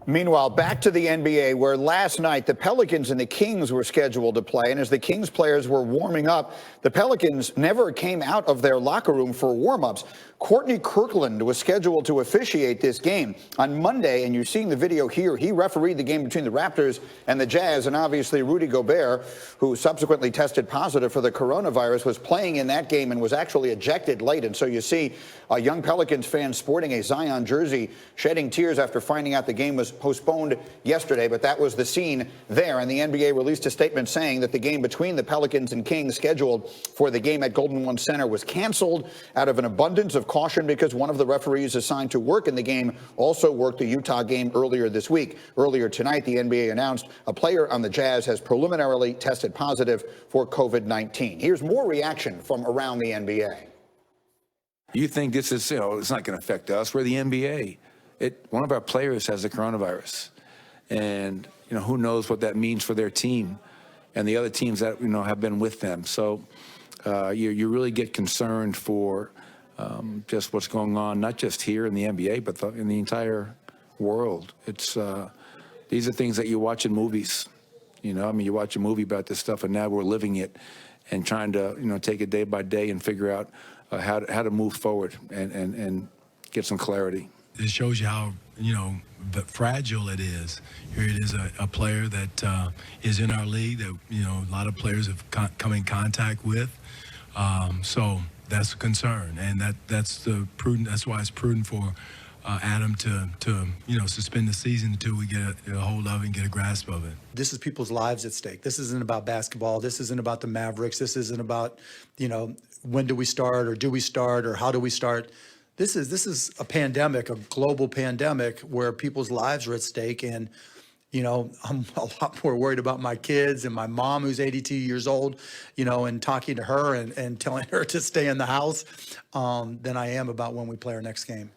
Meanwhile, back to the NBA, where last night the Pelicans and the Kings were scheduled to play. And as the Kings players were warming up, the Pelicans never came out of their locker room for warm-ups. Courtney Kirkland was scheduled to officiate this game on Monday, and you're seeing the video here. He refereed the game between the Raptors and the Jazz, and obviously Rudy Gobert, who subsequently tested positive for the coronavirus, was playing in that game and was actually ejected late. And so you see a young Pelicans fan sporting a Zion jersey, shedding tears after finding out the game was postponed yesterday, but that was the scene there. And the NBA released a statement saying that the game between the Pelicans and Kings scheduled for the game at Golden One Center was canceled out of an abundance of caution because one of the referees assigned to work in the game also worked the Utah game earlier this week. Earlier tonight, the NBA announced a player on the Jazz has preliminarily tested positive for COVID-19. Here's more reaction from around the NBA. You think this is, it's not going to affect us. We're the NBA. One of our players has the coronavirus. And, who knows what that means for their team and the other teams that, have been with them. So you really get concerned for just what's going on, not just here in the NBA, but in the entire world. These are things that you watch in movies. You watch a movie about this stuff, and now we're living it and trying to, take it day by day and figure out how to move forward and get some clarity. It shows you how, fragile it is. Here it is, a player that is in our league that, a lot of players have come in contact with. So that's a concern, and that's prudent. That's why it's prudent for Adam to suspend the season until we get a hold of it and get a grasp of it. This is people's lives at stake. This isn't about basketball. This isn't about the Mavericks. This isn't about, when do we start or do we start or how do we start. This is a pandemic, a global pandemic where people's lives are at stake. And, I'm a lot more worried about my kids and my mom, who's 82 years old, and talking to her and telling her to stay in the house than I am about when we play our next game.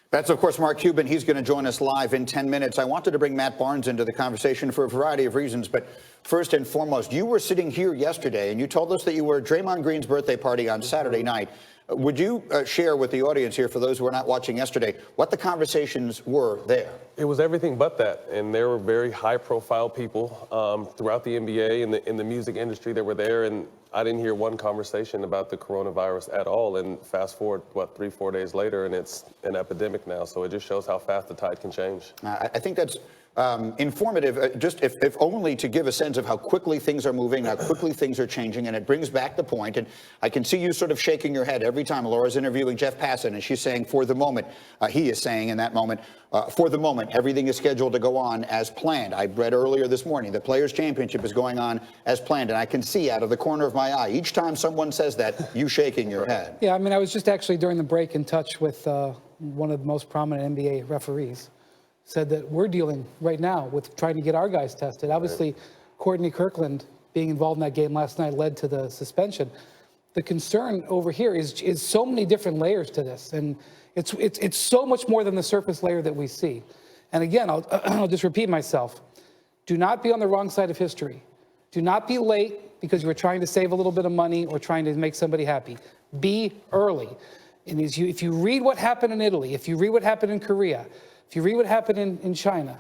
That's, of course, Mark Cuban. He's going to join us live in 10 minutes. I wanted to bring Matt Barnes into the conversation for a variety of reasons. But first and foremost, you were sitting here yesterday, and you told us that you were at Draymond Green's birthday party on Saturday night. Would you share with the audience here, for those who were not watching yesterday, what the conversations were there? It was everything but that. And there were very high-profile people throughout the NBA and in the music industry that were there. And I didn't hear one conversation about the coronavirus at all. And fast forward, 3-4 days later, and it's an epidemic now. So it just shows how fast the tide can change. I think that's informative, just if only to give a sense of how quickly things are moving, how quickly things are changing. And it brings back the point, and I can see you sort of shaking your head every time Laura's interviewing Jeff Passan, and she's saying, for the moment, he is saying in that moment, for the moment, everything is scheduled to go on as planned. I read earlier this morning, the Players' Championship is going on as planned, and I can see out of the corner of my eye, each time someone says that, you shaking your head. Yeah, I was just actually during the break in touch with one of the most prominent NBA referees. Said that we're dealing right now with trying to get our guys tested. Obviously, Courtney Kirkland being involved in that game last night led to the suspension. The concern over here is so many different layers to this, and it's so much more than the surface layer that we see. And again, I'll just repeat myself. Do not be on the wrong side of history. Do not be late because you were trying to save a little bit of money or trying to make somebody happy. Be early. And if you read what happened in Italy, if you read what happened in Korea, if you read what happened in China,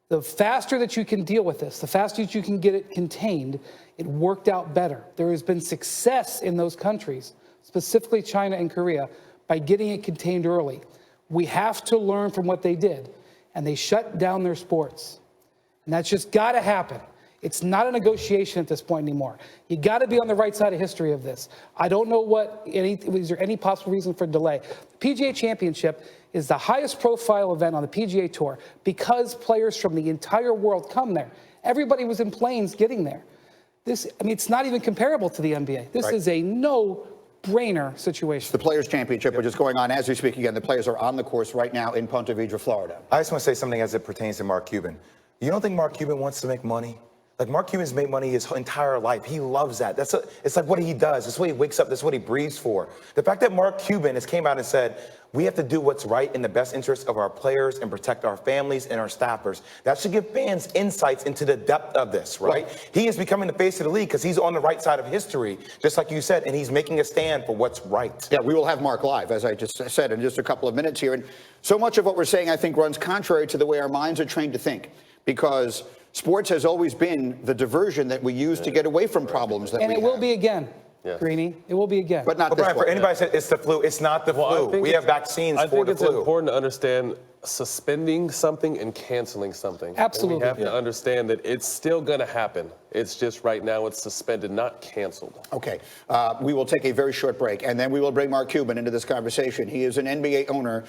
the faster that you can deal with this, the faster that you can get it contained, it worked out better. There has been success in those countries, specifically China and Korea, by getting it contained early. We have to learn from what they did, and they shut down their sports. And that's just got to happen. It's not a negotiation at this point anymore. You got to be on the right side of history of this. I don't know is there any possible reason for delay? The PGA Championship is the highest profile event on the PGA Tour because players from the entire world come there. Everybody was in planes getting there. It's not even comparable to the NBA. This is a no-brainer situation. The Players' Championship, which is going on as we speak again. The players are on the course right now in Ponte Vedra, Florida. I just want to say something as it pertains to Mark Cuban. You don't think Mark Cuban wants to make money? Like, Mark Cuban's made money his entire life. He loves that. It's like what he does. It's what he wakes up. That's what he breathes for. The fact that Mark Cuban has came out and said, We have to do what's right in the best interest of our players and protect our families and our staffers. That should give fans insights into the depth of this, right? He is becoming the face of the league because he's on the right side of history, just like you said, and he's making a stand for what's right. Yeah, we will have Mark live, as I just said, in just a couple of minutes here. And so much of what we're saying, I think, runs contrary to the way our minds are trained to think, because sports has always been the diversion that we use to get away from problems that we have. And it will be again. Greeny, it will be again. But not this Brian, for one. anybody said it's the flu, it's not the flu. We have vaccines for the flu. I think it's important to understand suspending something and canceling something. Absolutely. And we have to understand that it's still going to happen. It's just right now it's suspended, not canceled. Okay. We will take a very short break, and then we will bring Mark Cuban into this conversation. He is an NBA owner.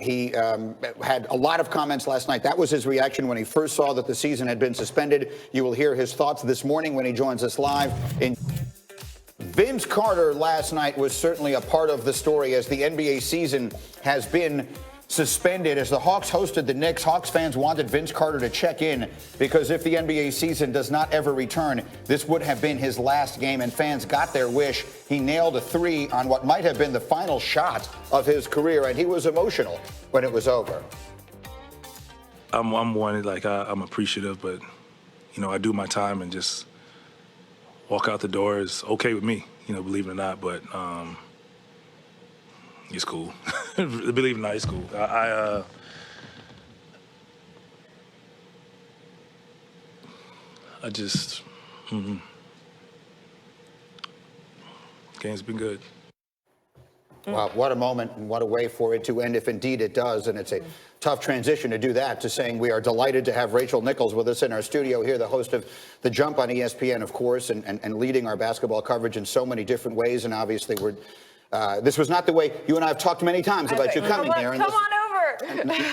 He had a lot of comments last night. That was his reaction when he first saw that the season had been suspended. You will hear his thoughts this morning when he joins us live. Vince Carter last night was certainly a part of the story as the NBA season has been suspended. As the Hawks hosted the Knicks, Hawks fans wanted Vince Carter to check in because if the NBA season does not ever return, this would have been his last game, and fans got their wish. He nailed a three on what might have been the final shot of his career, and he was emotional when it was over. I'm one, like, I'm appreciative, but, you know, I do my time and just walk out the door is okay with me, you know, believe it or not, but it's cool. Believe it or not, it's cool. I just, game's been good. Wow, what a moment and what a way for it to end if indeed it does. And it's a tough transition to do that, to saying we are delighted to have Rachel Nichols with us in our studio here, the host of The Jump on ESPN, of course, and leading our basketball coverage in so many different ways. And obviously, this was not the way you and I have talked many times about you coming here. Come on over.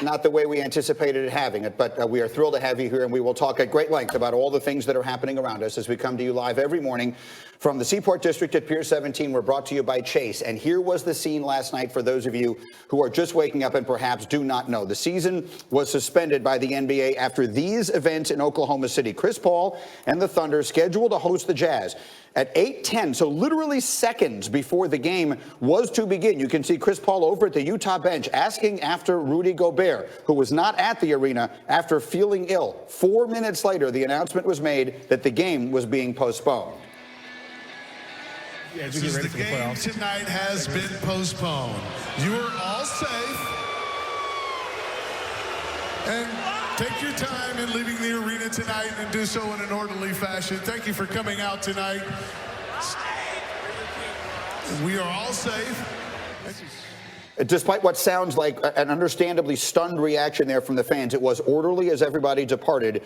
Not the way we anticipated it having it, but we are thrilled to have you here, and we will talk at great length about all the things that are happening around us as we come to you live every morning from the Seaport District at Pier 17. We're brought to you by Chase, and here was the scene last night for those of you who are just waking up and perhaps do not know. The season was suspended by the NBA after these events in Oklahoma City. Chris Paul and the Thunder scheduled to host the Jazz at 8:10, so literally seconds before the game was to begin. You can see Chris Paul over at the Utah bench asking after Rudy Gobert, who was not at the arena after feeling ill. 4 minutes later, the announcement was made that the game was being postponed. Since the game tonight has been postponed, you are all safe. And take your time in leaving the arena tonight and do so in an orderly fashion. Thank you for coming out tonight. We are all safe. Despite what sounds like an understandably stunned reaction there from the fans, it was orderly as everybody departed.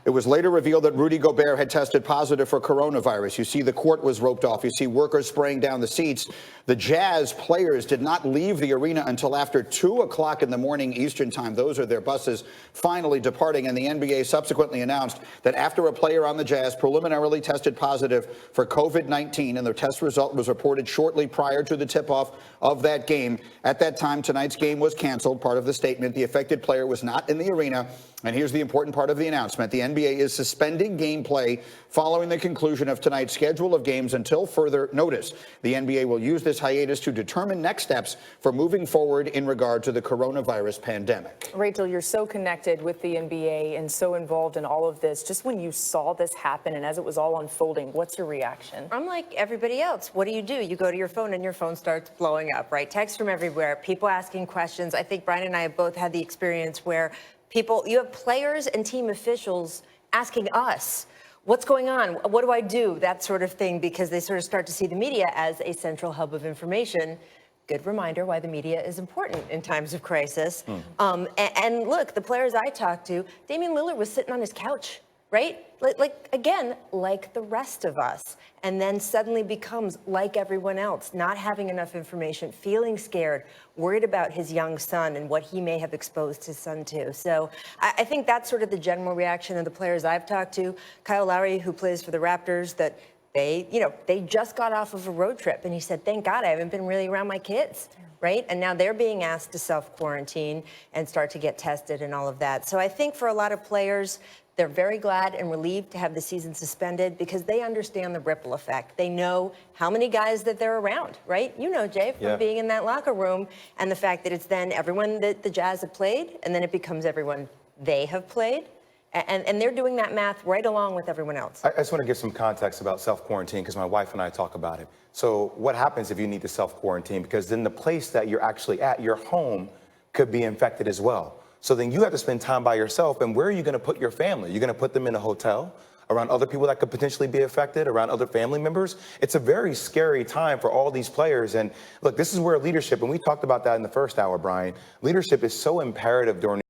It was later revealed that Rudy Gobert had tested positive for coronavirus. You see the court was roped off. You see workers spraying down the seats. The Jazz players did not leave the arena until after 2 o'clock in the morning Eastern time. Those are their buses finally departing, and the NBA subsequently announced that after a player on the Jazz preliminarily tested positive for COVID-19, and the test result was reported shortly prior to the tip-off of that game. At that time, tonight's game was canceled. Part of the statement, the affected player was not in the arena. And here's the important part of the announcement. The NBA is suspending gameplay following the conclusion of tonight's schedule of games until further notice. The NBA will use this hiatus to determine next steps for moving forward in regard to the coronavirus pandemic. Rachel, you're so connected with the NBA and so involved in all of this. Just when you saw this happen and as it was all unfolding, what's your reaction? I'm like everybody else. What do? You go to your phone and your phone starts blowing up, right? Texts from everywhere, people asking questions. I think Brian and I have both had the experience where you have players and team officials asking us, what's going on? What do I do? That sort of thing, because they sort of start to see the media as a central hub of information. Good reminder why the media is important in times of crisis. And look, the players I talked to, Damian Lillard was sitting on his couch, right? Like the rest of us, and then suddenly becomes like everyone else, not having enough information, feeling scared, worried about his young son and what he may have exposed his son to. So I think that's sort of the general reaction of the players I've talked to. Kyle Lowry, who plays for the Raptors, that they just got off of a road trip, and he said, thank God I haven't been really around my kids. right? And now they're being asked to self-quarantine and start to get tested and all of that. So I think for a lot of players, they're very glad and relieved to have the season suspended because they understand the ripple effect. They know how many guys that they're around, right? You know, Jay, from being in that locker room, and the fact that it's then everyone that the Jazz have played, and then it becomes everyone they have played. And they're doing that math right along with everyone else. I just want to give some context about self-quarantine because my wife and I talk about it. So what happens if you need to self-quarantine? Because then the place that you're actually at, your home, could be infected as well. So then you have to spend time by yourself. And where are you going to put your family? You're going to put them in a hotel around other people that could potentially be affected, around other family members. It's a very scary time for all these players. And look, this is where leadership, and we talked about that in the first hour, Brian, leadership is so imperative during